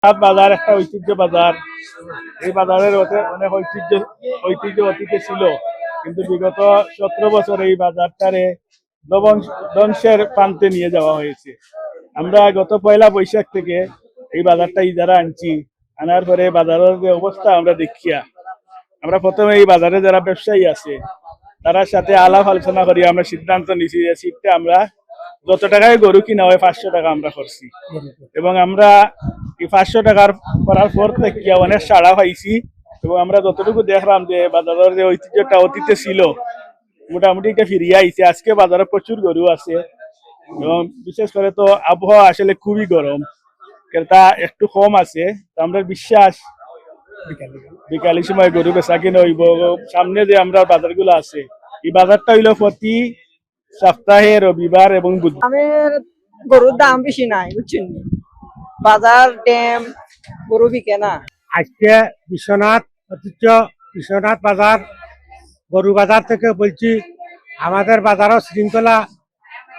বাজার একটা ঐতিহ্য বাজার। এই বাজারের অনেক ঐতিহ্য অতীতে ছিল, কিন্তু বিগত 17 বছর এই বাজারটারে ধ্বংসের প্রান্তে নিয়ে যাওয়া হয়েছে। আমরা গত পয়লা বৈশাখ থেকে এই বাজারটা ইজারা আনছি। আনার পরে বাজারের যে অবস্থা আমরা দেখিয়া, আমরা প্রথমে এই বাজারে যারা ব্যবসায়ী আছে তার সাথে আলাপ আলোচনা করি আমরা সিদ্ধান্ত নিছি যে সিটটা আমরা যত টাকায় গরু কিনা হয় 500 টাকা আমরা করছি, এবং আমরা এই 500 টাকার করার পর থেকে অনেক সাড়া পাইছি। এবং আমরা যতটুকু দেখলাম যে বাজারের যে ঐতিহ্যটা অতীতে ছিল মোটামুটি এটা ফিরিয়ে আইছে। আজকে বাজারে প্রচুর গরু আছে, এবং বিশেষ করে তো আবহাওয়া আসলে খুবই গরম, তা একটু কম আছে। আমরা বিশ্বাস বিকালের সময় গরু বেচা কিনা হইব। সামনে যে আমরা বাজারগুলো আছে, এই বাজারটা হইলো প্রতি সপ্তাহে রবিবার এবং বুধবার। আমের গরুর দাম বেশি নাই, বুঝছেন, বাজার ড্যাম গরু বিকে না। আজকে বিশ্বনাথ বাজার গরু বাজার থেকে বলছি, আমাদের বাজারও শৃঙ্খলা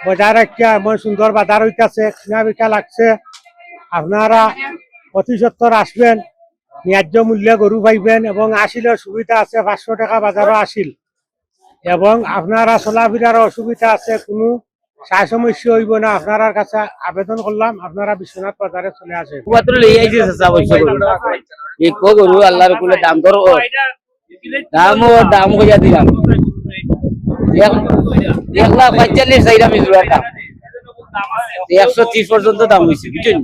বজায় রাখিয়া এমন সুন্দর বাজার হইতেছে, কিনা বিকা লাগছে। আপনারা অতি সত্তর আসবেন, ন্যায্য মূল্যে গরু পাইবেন, এবং আসিলেও সুবিধা আছে। 500 টাকা বাজারও আসিল, এবং আপনারা চলাফেরার অসুবিধা আছে, কোনো সাই সমস্যা হইব না। আপনার কাছে আবেদন করলাম, আপনারা বিশ্বনাথ বাজারে চলে আসেন। গরু আল্লাহর কুলে দাম ধর দাম হইয়া দিলাম 1,45,000 চাইলাম, 130 পর্যন্ত দাম হয়েছে, বুঝছেন।